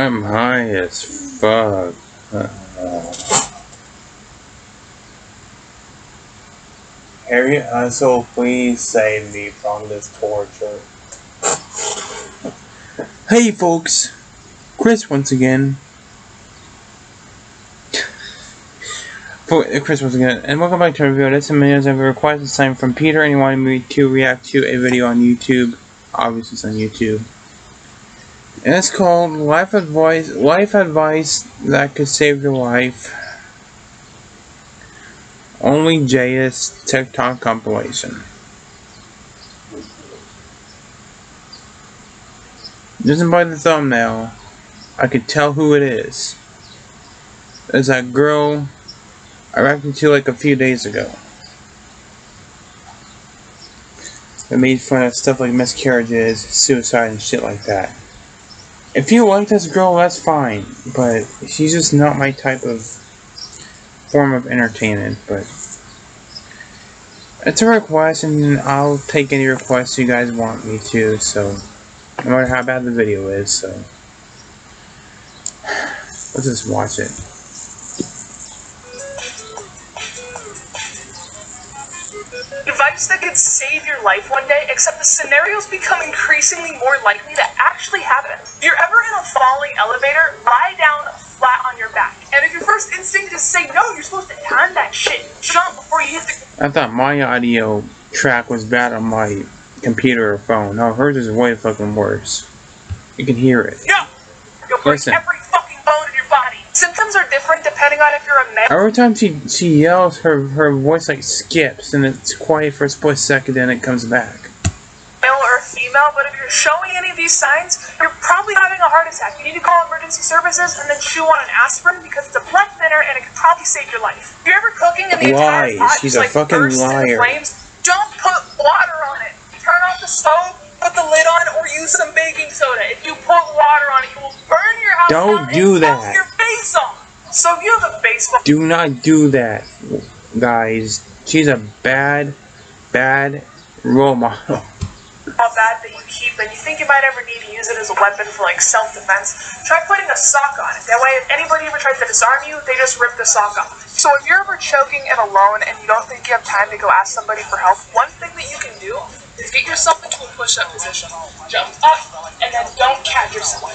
I'm high as fuck. Harriet Hustle, please save me from this torture. Hey folks, Chris once again. And welcome back to our video. This is a request this time from Peter, and he wanted me to react to a video on YouTube. Obviously, it's on YouTube. And it's called Life Advice That Could Save Your Life. OnlyJayus TikTok compilation. Judging by the thumbnail, I could tell who it is. It's that girl I reacted to like a few days ago. It made fun of stuff like miscarriages, suicide, and shit like that. If you like this girl, that's fine, but she's just not my type of form of entertainment. But it's a request, and I'll take any requests you guys want me to, so no matter how bad the video is, so let's just watch it. Advice that could save your life one day, except the scenarios become increasingly more likely to actually happen. If you're ever in a falling elevator, lie down flat on your back. And if your first instinct is to say no, you're supposed to turn that shit. Jump before you hit the... I thought my audio track was bad on my computer or phone. No, hers is way fucking worse. You can hear it. No! You'll break every fucking bone in your body. Symptoms are different depending on if you're a male. Every time she yells, her voice like skips and it's quiet for a split second, then it comes back. Male or female, but if you're showing any of these signs, you're probably having a heart attack. You need to call emergency services and then chew on an aspirin because it's a blood thinner and it could probably save your life. If you're ever cooking and the entire pot She's just a fucking liar. Flames, don't put water on it. Turn off the stove, put the lid on, or use some baking soda. If you put water on it, you will burn your house down and melt your face off. So if you have a baseball... Do not do that, guys. She's a bad role model. How bad that you keep, and you think you might ever need to use it as a weapon for like self-defense, try putting a sock on it. That way, if anybody ever tries to disarm you, they just rip the sock off. So if you're ever choking and alone and you don't think you have time to go ask somebody for help, one thing that you can do is get yourself into a push-up position. Jump up, and then don't catch yourself.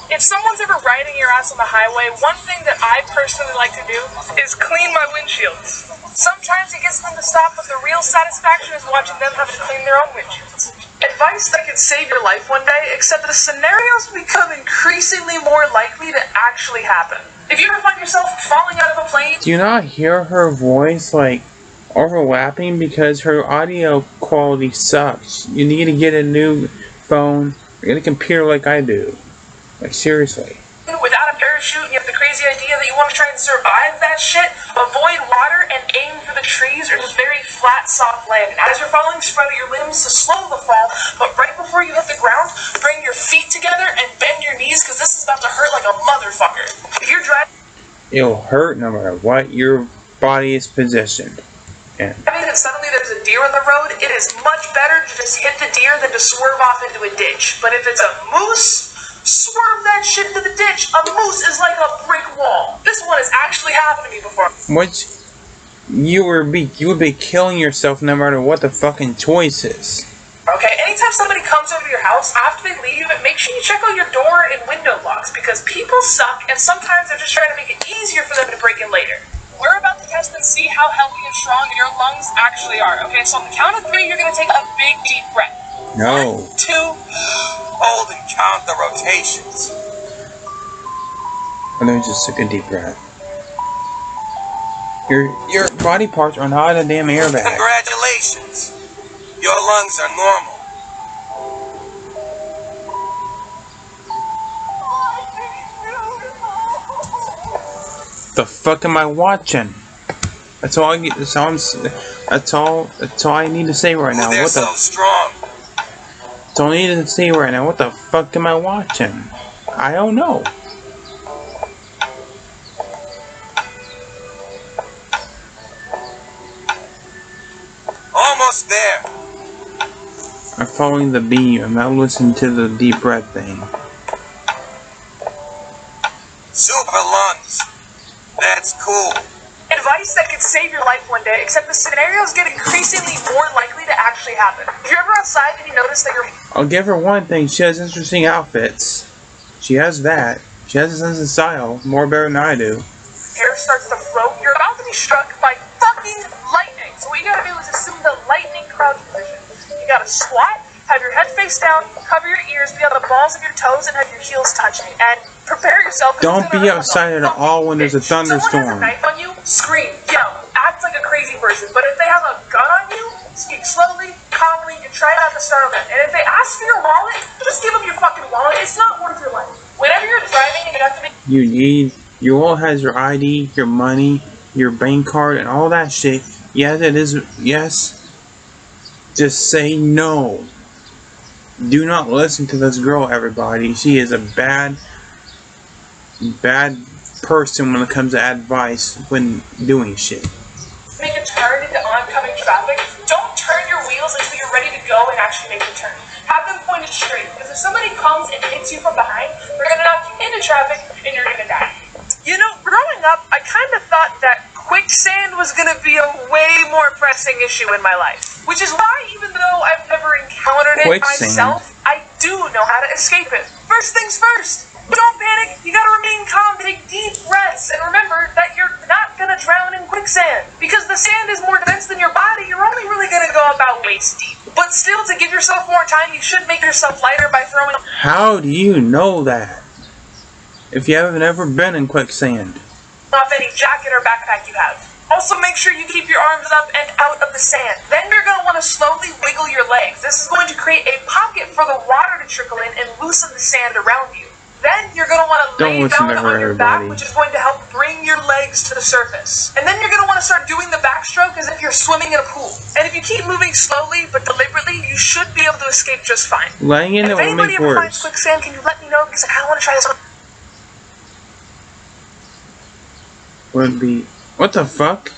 If someone's ever riding your ass on the highway, one thing that I personally like to do is clean my windshields. Sometimes it gets them to stop, but the real satisfaction is watching them have to clean their own windshields. Advice that could save your life one day, except that the scenarios become increasingly more likely to actually happen. If you ever find yourself falling out of a plane... Do you not hear her voice, like, overlapping? Because her audio quality sucks. You need to get a new phone, or get a computer like I do. Like, seriously. Without a parachute, and you have the crazy idea that you want to try and survive that shit, avoid water and aim for the trees or just very flat, soft land. And as you're falling, spread out your limbs to slow the fall, but right before you hit the ground, bring your feet together and bend your knees, because this is about to hurt like a motherfucker. If you're driving... It'll hurt no matter what your body is positioned. Yeah. I mean, if suddenly there's a deer on the road, it is much better to just hit the deer than to swerve off into a ditch. But if it's a moose... swerve that shit into the ditch. A moose is like a brick wall. This one has actually happened to me before. Which you would be killing yourself no matter what the fucking choice is. Okay, anytime somebody comes over to your house, after they leave, make sure you check out your door and window locks, because people suck and sometimes they're just trying to make it easier for them to break in later. We're about to test and see how healthy and strong your lungs actually are. Okay, so on the count of 3, you're gonna take a big deep breath. No. 1, 2, hold and count the rotations. And then just take a deep breath. Your body parts are not a damn airbag. Congratulations. Your lungs are normal. The fuck am I watching? That's all I get. That's all I need to say right now. They're What the? so strong. That's all I need to say right now. What the fuck am I watching? I don't know. Almost there. I'm following the beam. I'm not listening to the deep breath thing. Super lungs. That's cool. Advice that could save your life one day, except the scenarios get increasingly more likely to actually happen. If you're ever outside and you notice that I'll give her one thing. She has interesting outfits. She has that. She has a sense of style. More better than I do. hair starts to float, you're about to be struck by fucking lightning. So what you gotta do is assume the lightning crouch position. You gotta squat, have your head face down, cover your ears, be on the balls of your toes, and have your heels touching. And prepare yourself. Don't be outside at all when there's a thunderstorm. Someone has a knife on you, scream, yell, act like a crazy person. But if they have a gun on you, speak slowly, calmly, and try not to startle them. And if they ask for your wallet, just give them your fucking wallet. It's not worth your life. Whenever you're driving and you have to make... You all has your ID, your money, your bank card, and all that shit. Yes, it is. Yes. Just say no. Do not listen to this girl, everybody. She is a bad person when it comes to advice when doing shit. Make a turn into oncoming traffic. Don't turn your wheels until you're ready to go and actually make the turn. Have them pointed straight, because if somebody comes and hits you from behind, they're gonna knock you into traffic and you're gonna die. You know, growing up, I kind of thought that quicksand was gonna be a way more pressing issue in my life. Which is why, even though I've never encountered it myself, I do know how to escape it. First things first. Don't panic, you gotta remain calm, take deep breaths, and remember that you're not gonna drown in quicksand. Because the sand is more dense than your body, you're only really gonna go about waist deep. But still, to give yourself more time, you should make yourself lighter by throwing... How do you know that? If you haven't ever been in quicksand. ...off any jacket or backpack you have. Also, make sure you keep your arms up and out of the sand. Then you're gonna wanna slowly wiggle your legs. This is going to create a pocket for the water to trickle in and loosen the sand around you. Then you're going to want to lay down on your back, which is going to help bring your legs to the surface. And then you're going to want to start doing the backstroke as if you're swimming in a pool. And if you keep moving slowly but deliberately, you should be able to escape just fine. Laying in it will make worse. If anybody ever finds quicksand, can you let me know? Because I want to try this one. Would be... What the fuck?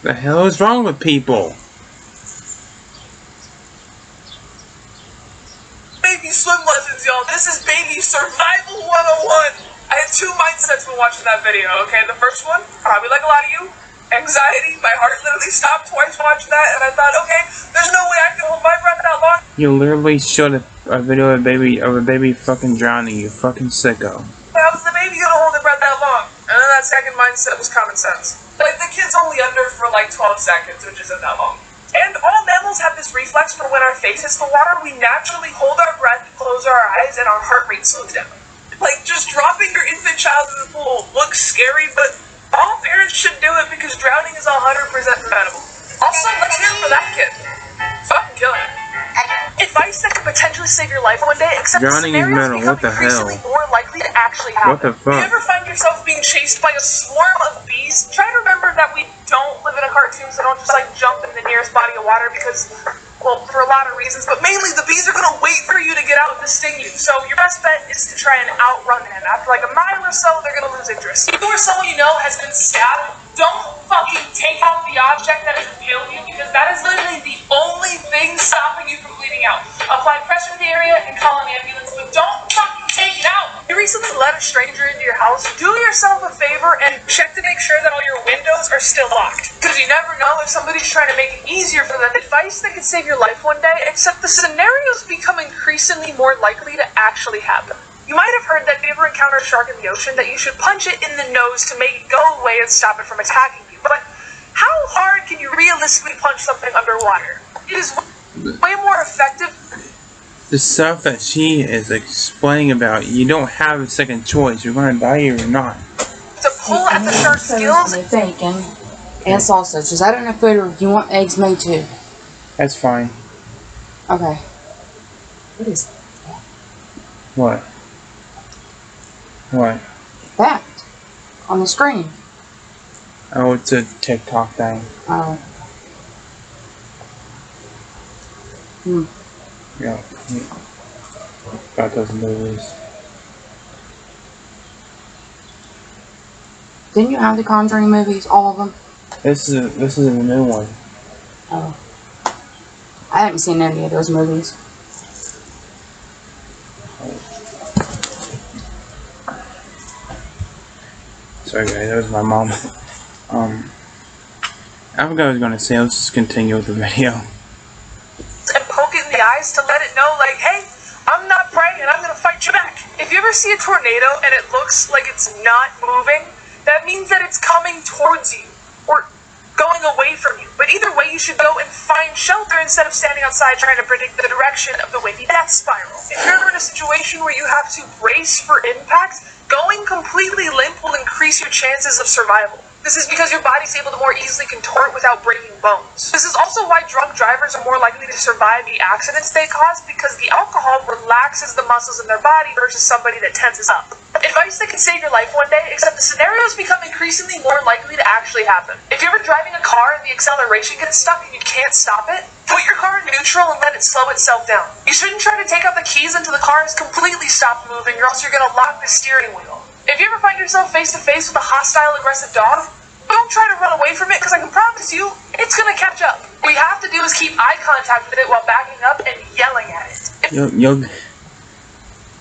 The hell is wrong with people? Baby swim lessons, y'all. This is baby survival 101. I had two mindsets when watching that video, okay? The first one, probably like a lot of you, anxiety. My heart literally stopped twice watching that, and I thought, okay, there's no way I can hold my breath that long. You literally showed a video of a baby fucking drowning, you fucking sicko. How was the baby gonna hold their breath that long? And then that second mindset was common sense. Like, the kid's only under for like 12 seconds, which isn't that long. And all mammals have this reflex for when our face hits the water, we naturally hold our breath, close our eyes, and our heart rate slows down. Like, just dropping your infant child in the pool looks scary, but all parents should do it because drowning is 100% preventable. Also, let's hear it for that kid. Fucking kill it. Advice that could potentially save your life one day, except drowning is metal. What the hell? More likely to actually happen. What the fuck? You ever find yourself being chased by a swarm of bees? Try to remember that we don't live in a cartoon, so don't just like jump in the nearest body of water because, well, for a lot of reasons, but mainly the bees are gonna wait for you to get out to sting you. So your best bet is to try and outrun them. After like a mile or so, they're gonna lose interest. If you or someone you know has been stabbed, don't fucking take out the object that has impaled you, because that is literally the only thing stopping you from bleeding out. Apply pressure to the area and call an ambulance, but don't fucking take it out. You recently let a stranger into your house. Do yourself a favor and check to make sure that all your windows are still locked, because you never know if somebody's trying to make it easier for them. Advice that could save your life one day, except the scenarios become increasingly more likely to actually happen. You might have heard that if you ever encounter a shark in the ocean, that you should punch it in the nose to make it go away and stop it from attacking you. But how hard can you realistically punch something underwater? It is way more effective. The stuff that she is explaining about, you don't have a second choice. You're gonna die or you're not. To pull at the shark's gills. And bacon and sausage. Is that enough food, or do you want eggs made too? That's fine. Okay. What is What? What? that on the screen? Oh, it's a TikTok thing. Oh. Yeah. About those movies. Didn't you have the Conjuring movies, all of them? This is a new one. Oh. I haven't seen any of those movies. Sorry guys, that was my mom. I forgot what I was gonna say. Let's just continue with the video. And poke it in the eyes to let it know, like, hey, I'm not prey and I'm gonna fight you back. If you ever see a tornado and it looks like it's not moving, that means that it's coming towards you or going away from you. But either way, you should go and find shelter instead of standing outside trying to predict the direction of the windy death spiral. If you're ever in a situation where you have to brace for impact, going completely limp will increase your chances of survival. This is because your body's able to more easily contort without breaking bones. This is also why drunk drivers are more likely to survive the accidents they cause, because the alcohol relaxes the muscles in their body versus somebody that tenses up. Advice that can save your life one day, except the scenarios become increasingly more likely to actually happen. If you're ever driving a car and the acceleration gets stuck and you can't stop it, put your car in neutral and let it slow itself down. You shouldn't try to take out the keys until the car has completely stopped moving, or else you're going to lock the steering wheel. If you ever find yourself face to face with a hostile, aggressive dog, don't try to run away from it, because I can promise you, it's going to catch up. What you have to do is keep eye contact with it while backing up and yelling at it.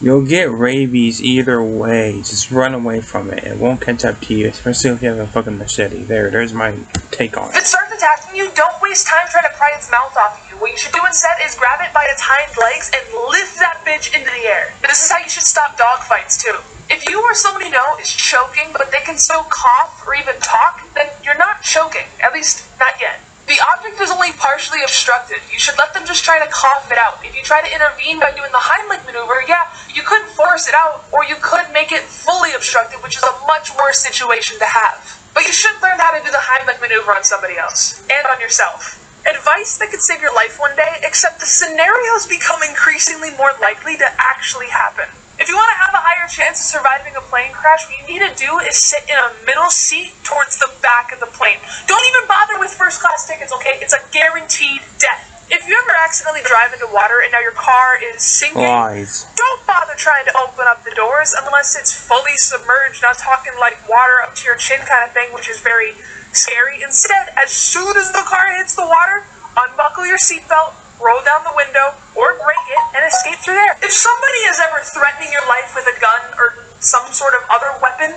You'll get rabies either way. Just run away from it. It won't catch up to you, especially if you have a fucking machete. There's my take on If it it. starts attacking you, don't waste time trying to pry its mouth off of you. What you should do instead is grab it by its hind legs and lift that bitch into the air. This is how you should stop dog fights too. If you or somebody you know is choking, but they can still cough or even talk, then you're not choking. At least, not yet. The object is only partially obstructed. You should let them just try to cough it out. If you try to intervene by doing the Heimlich maneuver, yeah, you could force it out, or you could make it fully obstructed, which is a much worse situation to have. But you should learn how to do the Heimlich maneuver on somebody else, and on yourself. Advice that could save your life one day, except the scenarios become increasingly more likely to actually happen. If you want to have a higher chance of surviving a plane crash, what you need to do is sit in a middle seat towards the back of the plane. Don't even bother with first class tickets, okay? It's a guaranteed death. If you ever accidentally drive into water and now your car is sinking, don't bother trying to open up the doors unless it's fully submerged. Not talking like water up to your chin kind of thing, which is very scary. Instead, as soon as the car hits the water, unbuckle your seatbelt, roll down the window, or break it, and escape through there. If somebody is ever threatening your life with a gun or some sort of other weapon,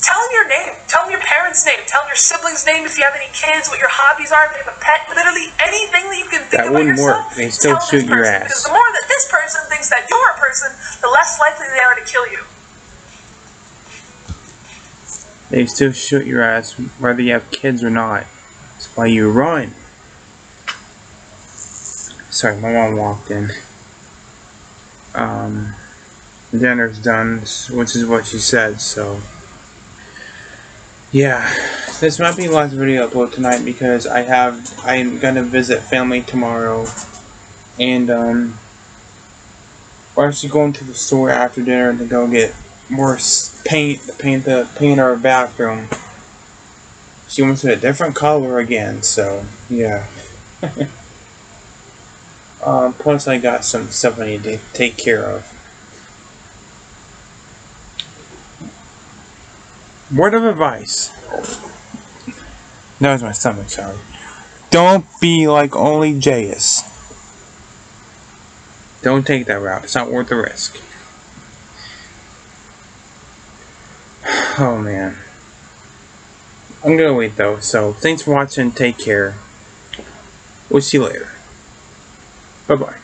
tell them your name, tell them your parents' name, tell them your siblings' name if you have any kids, what your hobbies are, if you have a pet, literally anything that you can think That about wouldn't yourself, work. They still tell shoot this your person, ass. because the more that this person thinks that you're a person, the less likely they are to kill you. They still shoot your ass whether you have kids or not. That's why you run. Sorry, my mom walked in. Dinner's done, which is what she said, so yeah. This might be the last video upload tonight because I'm gonna visit family tomorrow, and we're actually going to the store after dinner to go get more paint to paint our bathroom. She wants it a different color again, so yeah. Plus I got some stuff I need to take care of. Word of advice. That was my stomach, sorry. Don't be like OnlyJayus. Don't take that route. It's not worth the risk. Oh man. I'm gonna wait though, so thanks for watching. Take care. We'll see you later. Bye-bye.